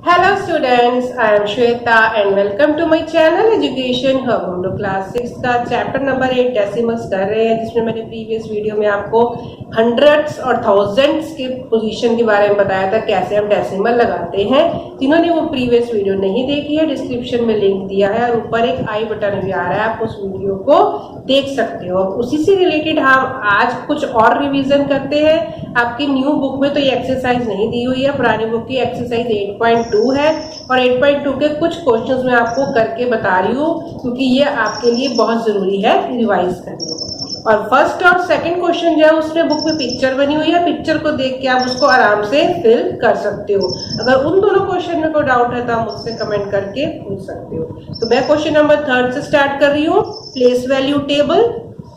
Hello students, I am Shweta and welcome to my channel education hub. हम लोग class 6 का chapter number 8 decimals कर रहे हैं, जिसमें मैंने प्रीवियस वीडियो में आपको हंड्रेड्स और थाउजेंड्स के पोजीशन के बारे में बताया था, कैसे हम डेसिमल लगाते हैं। जिन्होंने वो प्रीवियस वीडियो नहीं देखी है, डिस्क्रिप्शन में लिंक दिया है और ऊपर एक आई बटन भी आ रहा है, आप उस वीडियो को देख सकते हो। उसी से रिलेटेड हम आज कुछ और रिवीजन करते हैं। आपकी न्यू बुक में तो ये एक्सरसाइज नहीं दी हुई है, पुरानी बुक की एक्सरसाइज 8.2 है और 8.2 के कुछ क्वेश्चंस मैं आपको करके बता रही हूँ, क्योंकि ये आपके लिए बहुत जरूरी है रिवाइज करने। और फर्स्ट और सेकंड क्वेश्चन जो है उसमें बुक में पिक्चर बनी हुई है, पिक्चर को देख के आप उसको आराम से फिल कर सकते हो। अगर उन दोनों क्वेश्चन में कोई डाउट है तो आप मुझसे कमेंट करके पूछ सकते हो। तो मैं क्वेश्चन नंबर 3 से स्टार्ट कर रही हूँ, प्लेस वैल्यू टेबल।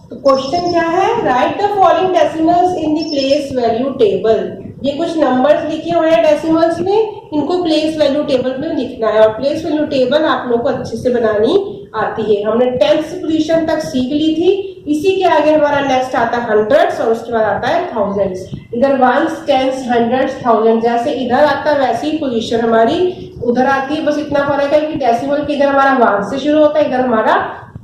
तो क्वेश्चन क्या है, right the following decimals in the place value table. ये कुछ नंबर्स लिखे हुए हैं डेसिमल्स में, इनको प्लेस वैल्यू टेबल में लिखना है। और प्लेस वैल्यू टेबल आप लोग को अच्छे से बनानी आती है, हमने 10th पोजीशन तक सीख ली थी। इसी के आगे हमारा नेक्स्ट आता है हंड्रेड्स और उसके बाद आता है थाउजेंड्स। इधर वंस, टेंस, हंड्रेड्स, थाउजेंड, जैसे इधर आता है वैसी ही पोजीशन हमारी उधर आती है। बस इतना फर्क है कि डेसिमल की इधर हमारा 1 से शुरू होता है, इधर हमारा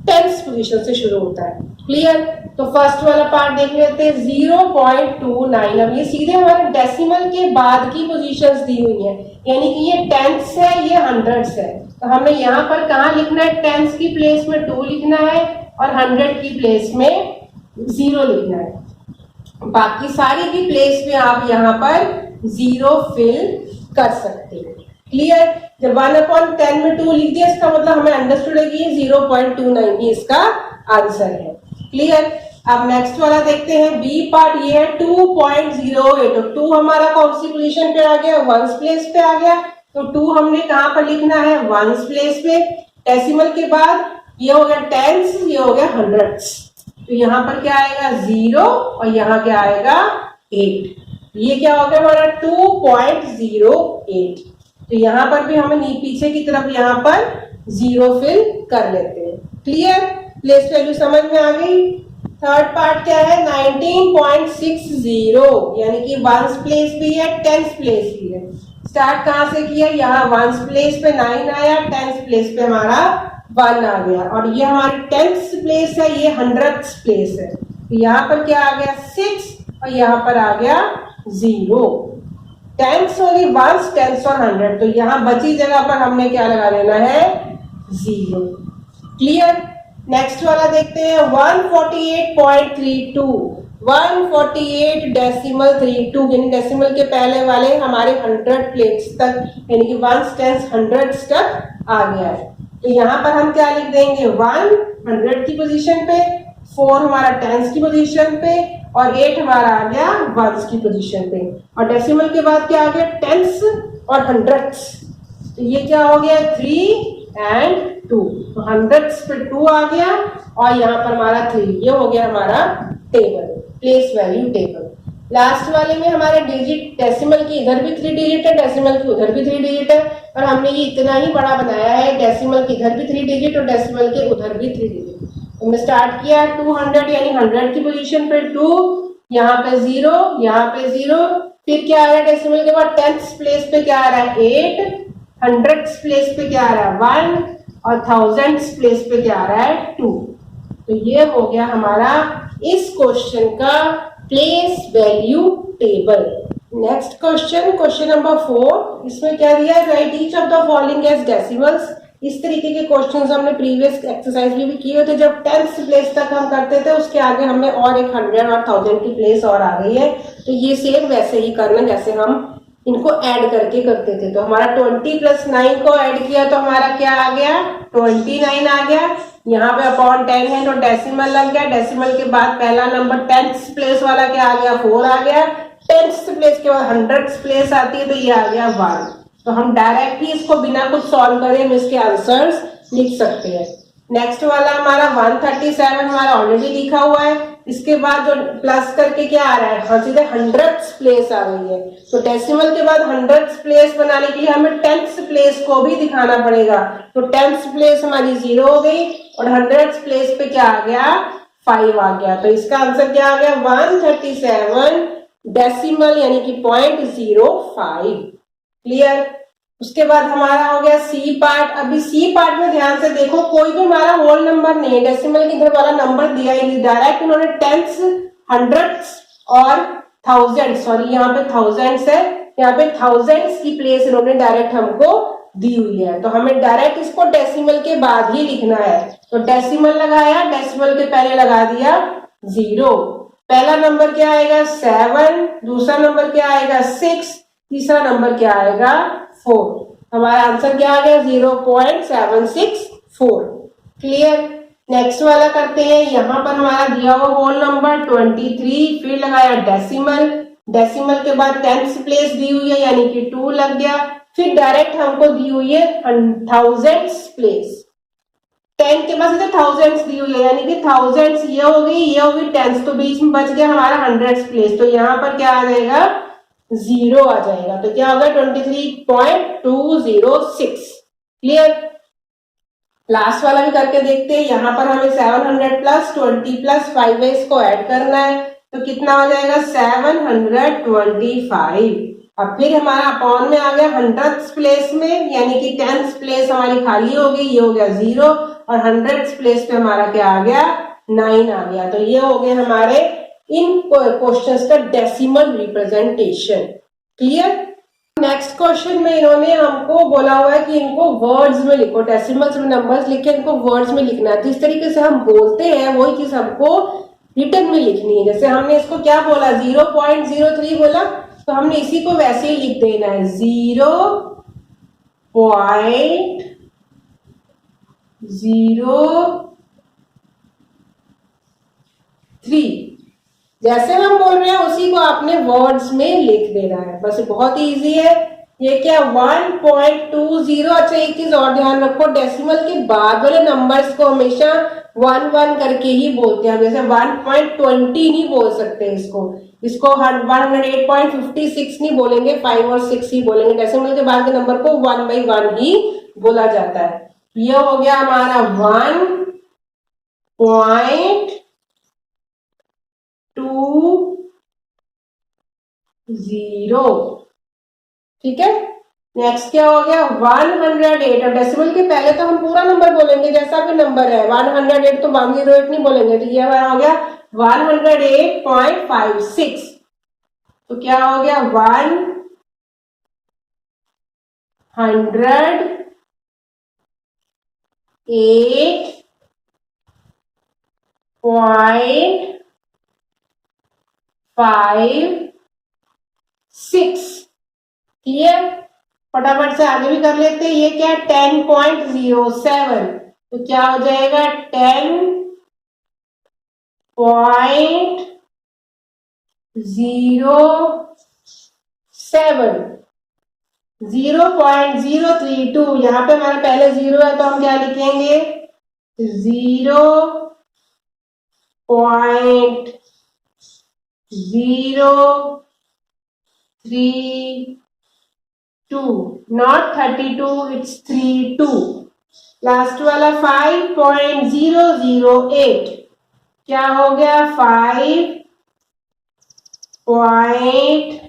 10th पोजीशन से शुरू होता है। क्लियर? तो फर्स्ट वाला पार्ट देख लेते हैं, 0.29। अब ये सीधे हमारे डेसिमल के बाद की पोजीशंस दी हुई हैं, यानी कि ये टेंथ्स है, ये हंड्रेड्स है। तो हमें यहाँ पर कहाँ लिखना है, टेंस की प्लेस में 2 लिखना है और 100 की प्लेस में 0 लिखना है। बाकी सारी की प्लेस में आप यहाँ पर 0 फिल कर सकते हैं। क्लियर? जब 1/10 में 2 लिख दिया, इसका मतलब हमें अंडरस्टूड है कि ये 0.29 ही इसका आंसर है। क्लियर? अब नेक्स्ट वाला देखते हैं, बी पार्ट। ये है 2.08। 2 हमारा कौन सी पोजीशन पे आ गया, 1s प्लेस पे आ गया। तो 2 हमने कहां पर लिखना है, 1s प्लेस पे। डेसिमल के बाद ये हो गया टेंस, ये हो गया हंड्रेड्स। तो यहाँ पर क्या आएगा, 0 और यहाँ क्या आएगा 8। ये क्या हो गया हमारा 2.08। तो यहाँ पर भी हमें पीछे की तरफ यहाँ पर 0 फिल कर लेते हैं। क्लियर? प्लेस वैल्यू समझ में आ गई। थर्ड पार्ट क्या है, 19.60, यानी कि 1s प्लेस भी है, 10th प्लेस भी है। स्टार्ट कहां से किया, यहाँ 1s प्लेस पे 9 आया, 10th प्लेस पे हमारा 1 आ गया और ये हमारी 10th प्लेस है, ये 100th प्लेस है। तो यहाँ पर क्या आ गया 6 और यहाँ पर आ गया 0। 10s होगी 1s, 10s और 100, तो यहाँ बची जगह पर हमने क्या लगा लेना है, 0। क्लियर? नेक्स्ट वाला देखते हैं, 148.32। 148.32 यानी डेसिमल के पहले वाले हमारे 100 प्लेस तक, यानी कि 1s, 10s, 100s तक आ गया है। तो यहाँ पर हम क्या लिख देंगे, 1 100 की पोजीशन पे, 4 हमारा 10s की पोजीशन पे और 8 हमारा आ गया 1s की पोजीशन पे। और डेसिमल के बाद क्या आ गया, 10s और 100s। तो ये क्या हो गया, 3 और 2। तो 100s पे 2 आ गया और यहाँ पर हमारा 3। ये हो गया हमारा table, place value table. Last वाले में हमारे डिजिट, डेसिमल की इधर भी 3 डिजिट है, डेसिमल की उधर भी 3 डिजिट है, और हमने ये इतना ही बड़ा बनाया है, डेसिमल की इधर भी 3 डिजिट और डेसिमल के उधर भी 3 डिजिट। तो हमने स्टार्ट किया 200 यानी 100 की पोजीशन पे 2, यहाँ पे 0, यहाँ पे 0, फिर क्या आ रहा है डेसिमल के बाद 10th प्लेस पे क्या आ रहा है 8, 100th प्लेस पे क्या आ रहा है 1 और 1000th प्लेस पे क्या आ रहा है 2। तो ये हो गया हमारा इस क्वेश्चन का place value table. Next question, question number 4। इसमें क्या दिया है, write each of the following as decimals. इस तरीके के क्वेश्चंस हमने प्रीवियस एक्सरसाइज में भी किए थे। जब 10th प्लेस तक हम करते थे, उसके आगे हमें और एक 100 और 1000 की प्लेस और आ गई है। तो ये सेम वैसे ही करना जैसे हम इनको ऐड करके करते थे। तो हमारा 20 + 9 को ऐड किया तो हमारा क्या आ गया, 29 आ गया। यहाँ पे अपॉन 10 है तो डेसिमल लग गया, डेसिमल के बाद पहला नंबर 10th प्लेस वाला क्या आ गया 4 आ गया, 10th प्लेस के बाद 100th प्लेस आती है तो ये आ गया 1। तो हम डायरेक्ट ही इसको बिना कुछ सॉल्व करे हम इसके आंसर्स लिख सकते हैं। नेक्स्ट वाला हमारा 137 हमारा ऑलरेडी लिखा हुआ है, इसके बाद जो प्लस करके क्या आ रहा है, हाँ सीधे 100th प्लेस आ गई है। तो डेसिमल के बाद 100th प्लेस बनाने के लिए हमें 10th प्लेस को भी दिखाना पड़ेगा। तो 10th प्लेस हमारी 0 हो गई और 100th प्लेस पे क्या आ गया 5 आ गया। तो इसका आंसर क्या आ गया 137 डेसिमल यानी कि 0.05। क्लियर? उसके बाद हमारा हो गया सी पार्ट। अभी सी पार्ट में ध्यान से देखो, कोई भी हमारा होल नंबर नहीं है, डेसिमल के इधर वाला नंबर दिया ही नहीं, डायरेक्ट उन्होंने टेंस, हंड्रेड्स और थाउजेंड, सॉरी यहाँ पे थाउजेंड्स है, यहाँ पे थाउजेंड्स की प्लेस इन्होंने डायरेक्ट हमको दी हुई है, तो हमें डायरेक्ट इसको डेसिमल के बाद ही लिखना है। तो डेसिमल लगाया, डेसिमल के पहले लगा दिया 0। पहला नंबर क्या आएगा 7, दूसरा नंबर क्या आएगा 6, तीसरा नंबर क्या आएगा 4। हमारा आंसर क्या आ गया 0.764। क्लियर। नेक्स्ट वाला करते हैं। यहाँ पर हमारा दिया हुआ होल नंबर 23, फिर लगाया डेसिमल, डेसिमल के बाद टेंथ प्लेस दी हुई है यानी कि 2 लग गया, फिर डायरेक्ट हमको दी हुई है थाउजेंड्स प्लेस, 10 के बाद थाउजेंड्स दी हुई है यानी कि थाउजेंड्स ये हो गई, ये होगी टेंस, तो बीच में बच गया हमारा हंड्रेड्स प्लेस, तो यहाँ पर क्या आ जाएगा 0 आ जाएगा, तो क्या होगा 23.206। क्लियर। लास्ट वाला भी करके देखते हैं। यहाँ पर हमें 700 प्लस 20 प्लस 5 है, इसको ऐड करना है, तो कितना हो जाएगा 725। अब फिर हमारा अपॉन में आ गया हंड्रेड्स प्लेस में, यानी कि टेंथ प्लेस हमारी खाली हो गई, ये हो गया 0, और हंड्रेड्स प्लेस पे हमारा क्या आ गया 9 आ गया। तो ये हो गए हमारे इन क्वेश्चंस का decimal representation. Clear. Next question में इन्होंने हमको बोला हुआ है कि इनको वर्ड्स में लिखो, डेसिमल्स में नंबर्स लिखे, इनको वर्ड्स में लिखना है। जिस तरीके से हम बोलते हैं वही चीज हमको रिटर्न में लिखनी है। जैसे हमने इसको क्या बोला 0.03 बोला, तो हमने इसी को वैसे ही लिख देना है 0.03। जैसे हम बोल रहे हैं उसी को आपने वर्ड्स में लिख देना है, बस बहुत ही इजी है। ये क्या 1.20। अच्छा एक चीज और ध्यान रखो, डेसिमल के बाद वाले नंबर्स को हमेशा 1 करके ही बोलते हैं, जैसे 1.20 नहीं बोल सकते इसको 108.56 नहीं बोलेंगे, 5 और 6 ही बोलेंगे। डेसिमल के बाद के नंबर को 1 by 1 ही बोला जाता है। ये हो गया हमारा 1.20। ठीक है। नेक्स्ट क्या हो गया 108। और डेसिमल के पहले तो हम पूरा नंबर बोलेंगे, जैसा भी नंबर है 108 तो 108 नहीं बोलेंगे, तो ये हमारा हो गया 108.56। तो क्या हो गया 108.56। क्लियर। फटाफट से आगे भी कर लेते हैं। ये क्या 10.07, तो क्या हो जाएगा 10.07। 0.032, यहाँ पे हमारा पहले 0 है तो हम क्या लिखेंगे 0.032, नॉट 32, इट्स 32। लास्ट वाला 5.008, क्या हो गया 5.008।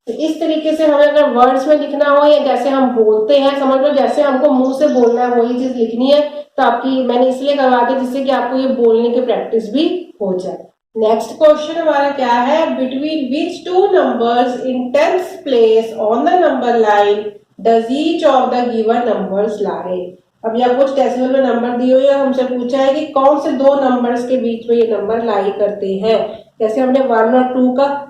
तो इस तरीके से हमें अगर वर्ड्स में लिखना हो या जैसे हम बोलते हैं, समझ लो जैसे हमको मुंह से बोलना है वही चीज लिखनी है, तो आपकी मैंने इसलिए करवा दी जिससे कि आपको ये बोलने की प्रैक्टिस भी हो जाए। नेक्स्ट क्वेश्चन हमारा क्या है, between which two numbers in tenth place on the number line does each of the given numbers lie. अब यहाँ कुछ डेसिमल में नंबर दिए हुए हैं, हमसे पूछा है कि कौन से दो नंबर्स के बीच में ये नंबर लाई करते हैं। जैसे हमने 1 और 2 का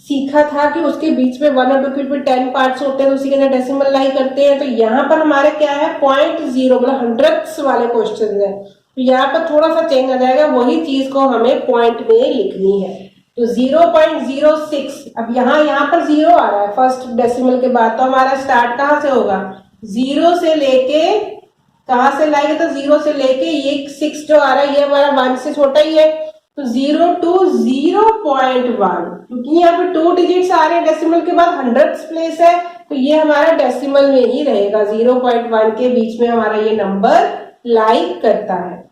सीखा था कि उसके बीच में 1 और 2 के बीच में 10 पार्ट्स होते हैं, तो उसी के अंदर डेसिमल लाई करते हैं। तो यहाँ पर हमारे क्या है 0.0, मतलब हंड्रेड्स वाले क्वेश्चन है, तो यहाँ पर थोड़ा सा चेंज आ जाएगा, वही चीज को हमें पॉइंट में लिखनी है। तो 0.06, अब यहाँ पर 0 आ रहा है फर्स्ट डेसिमल के बाद, तो हमारा स्टार्ट कहाँ से होगा 0 से लेके, कहाँ से लाएंगे तो 0 से लेके ये 6 जो आ रहा है ये हमारा 1 से छोटा ही है, तो 0 to 0.1, क्योंकि यहाँ पे 2 डिजिट्स आ रहे हैं डेसिमल के बाद, हंड्रेड्स प्लेस है, तो ये हमारा डेसिमल में ही रहेगा। 0.1 के बीच में हमारा ये नंबर लाई करता है।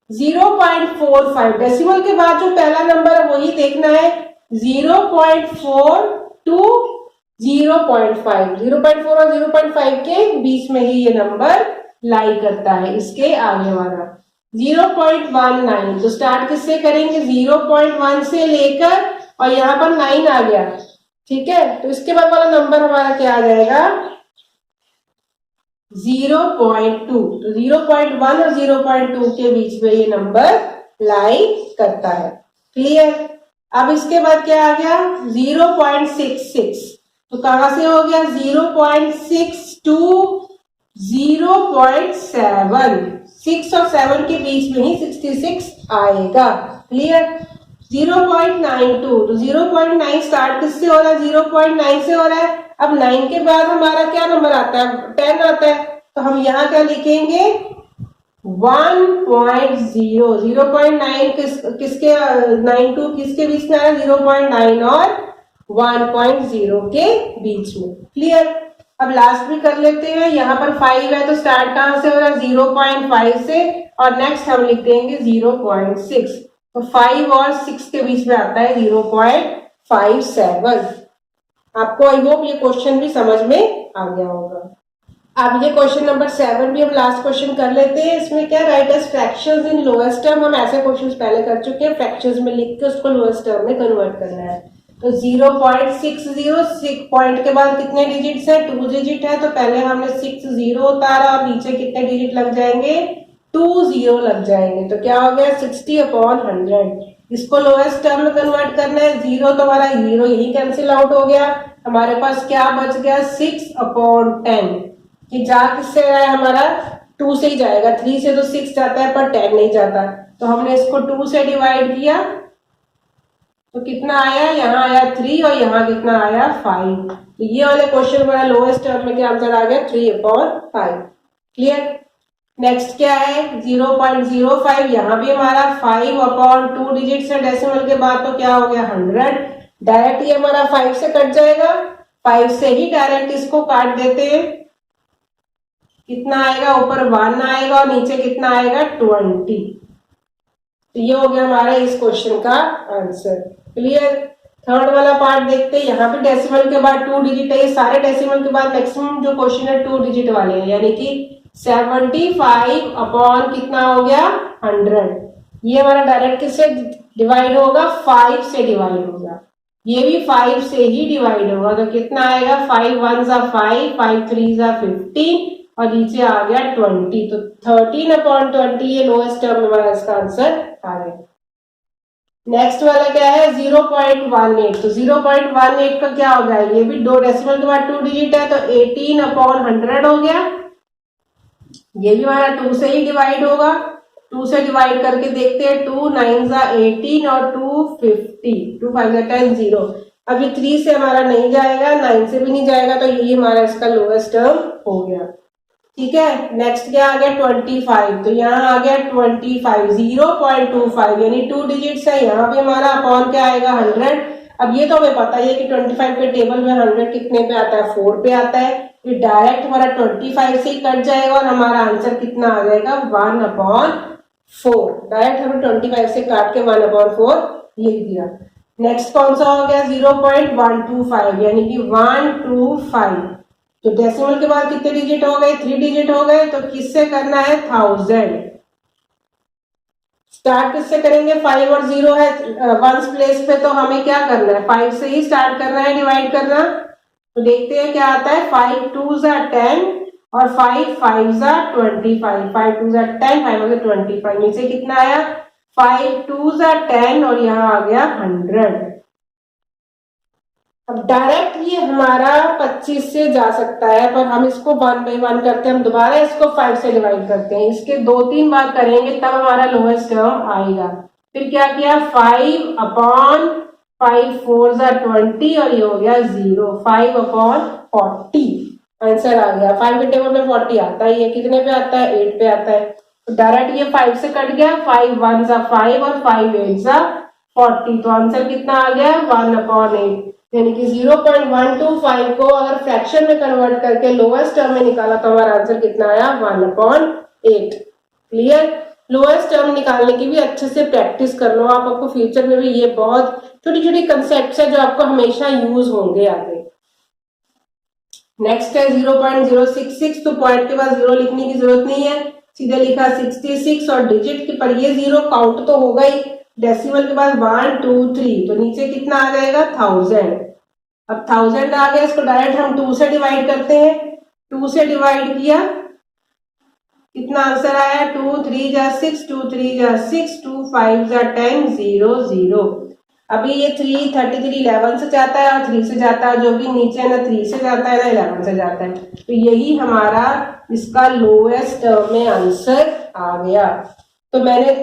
0.45 डेसिमल के बाद जो पहला नंबर है वही देखना है। 0.4 टू 0.5, 0.4 और 0.5 के बीच में ही ये नंबर लाई करता है। इसके आगे वाला 0.19, तो स्टार्ट किससे करेंगे? 0.1 से लेकर और यहाँ पर 9 आ गया, ठीक है। तो इसके बाद वाला नंबर हमारा क्या आ जाएगा? 0.2, तो 0.1 और 0.2 के बीच में ये नंबर लाई करता है। क्लियर? अब इसके बाद क्या आ गया? 0.66, तो कहां से हो गया? 0.6 टू 0.7, 6 और 7 के बीच में ही 66 आएगा। क्लियर? 0.92, तो 0.9 स्टार्ट किससे हो रहा है? 0.9 से हो रहा है। अब 9 के बाद हमारा क्या नंबर आता है? 10 आता है, तो हम यहाँ क्या लिखेंगे? 1.0, 0.9 किसके 9 टू किसके बीच में आ रहा है? 0.9 और 1.0 के बीच में। क्लियर? अब लास्ट भी कर लेते हैं। यहाँ पर 5 है, तो स्टार्ट कहां से हो रहा है? 0.5 से, और नेक्स्ट हम लिख देंगे 0.6, तो 5 और 6 के बीच में आता है 0.57। आपको आई होप ये क्वेश्चन भी समझ में आ गया होगा। अब ये क्वेश्चन नंबर 7 भी हम लास्ट क्वेश्चन कर लेते हैं। इसमें क्या राइट एज फ्रैक्शंस इन लोएस्ट टर्म, हम ऐसे क्वेश्चंस पहले कर चुके हैं। फ्रैक्शंस में लिख के उसको लोएस्ट टर्म में कन्वर्ट करना है। तो 0.60, पॉइंट के बाद कितने डिजिट्स है? 2 डिजिट है, तो पहले हमने 60 उतारा और नीचे कितने डिजिट लग जाएंगे? 2 0 लग जाएंगे, तो क्या हो गया? 60/100। इसको लोएस्ट टर्म में कन्वर्ट करना है। 0 तो हमारा 0 यही कैंसिल आउट हो गया। हमारे पास क्या बच गया? 6/10। कि जा किससे रहा है? हमारा 2 से ही जाएगा। 3 से तो 6 जाता है पर 10 नहीं जाता, तो हमने इसको 2 से डिवाइड किया, तो कितना आया? यहाँ आया 3 और यहाँ कितना आया? 5। तो ये वाले क्वेश्चन हमारा लोएस्ट टर्म में क्या आंसर आ गया? 3/5। क्लियर? नेक्स्ट क्या है? 0.05, यहाँ भी हमारा 5/2 डिजिट से डेसिमल के बाद, तो क्या हो गया? 100। डायरेक्ट ये हमारा 5 से कट जाएगा, 5 से ही डायरेक्ट इसको काट देते हैं। कितना आएगा? ऊपर 1 आएगा और नीचे कितना आएगा? 20। तो ये हो गया हमारा इस क्वेश्चन का आंसर। क्लियर? थर्ड वाला पार्ट देखते हैं। यहाँ पे डेसिमल के बाद 2 डिजिट है। ये सारे डेसिमल के बाद मैक्सिमम जो क्वेश्चन है 2 डिजिट वाले हैं, यानी कि 75 कितना हो गया? 100। ये हमारा डायरेक्ट किससे डिवाइड होगा? 5 से डिवाइड होगा। ये भी 5 से ही डिवाइड होगा, तो कितना आएगा? 5 1 5, 5 3 15 और नीचे आ गया 20, तो 13/20 ये लोएस्ट टर्म हमारा इसका आंसर आ गया। नेक्स्ट वाला क्या है? 0.18, तो 0.18 का क्या होगा? ये भी 2 डेसिमल के बाद 2 डिजिट है, तो 18/100 हो गया। ये भी हमारा 2 से ही डिवाइड होगा। 2 से डिवाइड करके देखते हैं। 2 9 18 और 2 50, 2 5 10 0। अब ये 3 से हमारा नहीं जाएगा, 9 से भी नहीं जाएगा, तो ये हमारा इसका लोएस्ट टर्म हो गया। ठीक है? नेक्स्ट क्या आ गया? 25, तो यहाँ आ गया 25, 0.25 यानी 2 डिजिट्स है। यहाँ पे हमारा अपॉन क्या आएगा? 100। अब ये तो हमें पता ही है कि 25 के टेबल में 100 कितने पे आता है? 4 पे आता है। ये डायरेक्ट हमारा 25 से ही कट जाएगा और हमारा आंसर कितना आ जाएगा? 1/4। डायरेक्ट हमने 25 से काट के 1/4 लिख दिया। नेक्स्ट कौन सा हो गया? 0.125 यानी कि 125, तो डेसिमल के बाद कितने डिजिट हो गए? 3 डिजिट हो गए, तो किससे करना है? 1000। स्टार्ट किससे करेंगे? 5 और 0 है वंस प्लेस पे, तो हमें क्या करना है? 5 से ही स्टार्ट करना है डिवाइड करना। तो देखते हैं क्या आता है। 5 2 10 और 5 5 25, 5 2 10, 5 25, नीचे कितना आया? 5 2 10 और यहाँ आ गया 100। अब डायरेक्ट ये हमारा 25 से जा सकता है, पर हम इसको 1 by 1 करते हैं। हम दोबारा इसको 5 से डिवाइड करते हैं। इसके 2-3 बार करेंगे तब हमारा लोएस्ट टर्म आएगा। फिर क्या किया? 5/5 4 20 और ये हो गया 0, 5/40 आंसर आ गया। 5 के टेबल में 40 आता है, ये कितने पे आता है? 8 पे आता है। तो डायरेक्ट ये 5 से कट गया। 5 1 5 और 5 8 40, तो आंसर कितना आ गया? 1/8 यानी कि 0.125 को अगर फ्रैक्शन में कन्वर्ट करके लोएस्ट टर्म में निकाला तो हमारा आंसर कितना आया? 1/8। क्लियर? लोएस्ट टर्म निकालने की भी अच्छे से प्रैक्टिस कर लो आप, आपको फ्यूचर में भी ये बहुत छोटी छोटी कंसेप्ट है जो आपको हमेशा यूज होंगे आगे। नेक्स्ट है 0.066, तो पॉइंट के बाद जीरो लिखने की जरूरत नहीं है, सीधे लिखा 66 और डिजिट के पर ये जीरो काउंट तो होगा ही, डेसिमल के बाद 1 2 3, तो नीचे कितना आ जाएगा 1000। अब 1000 आ गया, इसको डायरेक्ट हम 2 से डिवाइड करते हैं, 2 से डिवाइड किया, कितना आंसर आया 2 3 जा 6, 2 3 जा 6, 2 5 जा 10, 0 0। अभी ये 3 33 11 से जाता है और 3 से जाता है, जो कि नीचे ना 3 से जाता है ना 11 से जाता है, तो यही हमारा इसका लोएस्ट टर्म में आंसर आ गया। तो मैंने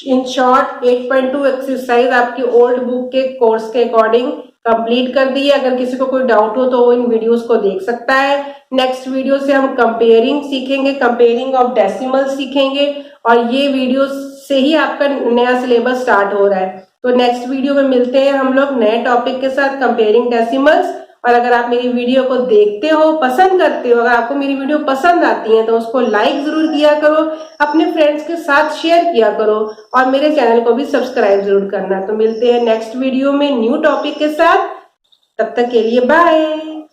इन शॉर्ट 8.2 एक्सरसाइज आपकी ओल्ड बुक के कोर्स के अकॉर्डिंग कंप्लीट कर दी है। अगर किसी को कोई डाउट हो तो वो इन वीडियोस को देख सकता है। नेक्स्ट वीडियो से हम कंपेयरिंग सीखेंगे, कंपेयरिंग ऑफ डेसिमल सीखेंगे, और ये वीडियो से ही आपका नया सिलेबस स्टार्ट हो रहा है। तो नेक्स्ट वीडियो में मिलते हैं हम लोग नए टॉपिक के साथ, कंपेयरिंग डेसिमल्स। और अगर आप मेरी वीडियो को देखते हो, पसंद करते हो, अगर आपको मेरी वीडियो पसंद आती है तो उसको लाइक जरूर किया करो, अपने फ्रेंड्स के साथ शेयर किया करो, और मेरे चैनल को भी सब्सक्राइब जरूर करना। तो मिलते हैं नेक्स्ट वीडियो में न्यू टॉपिक के साथ, तब तक के लिए बाय।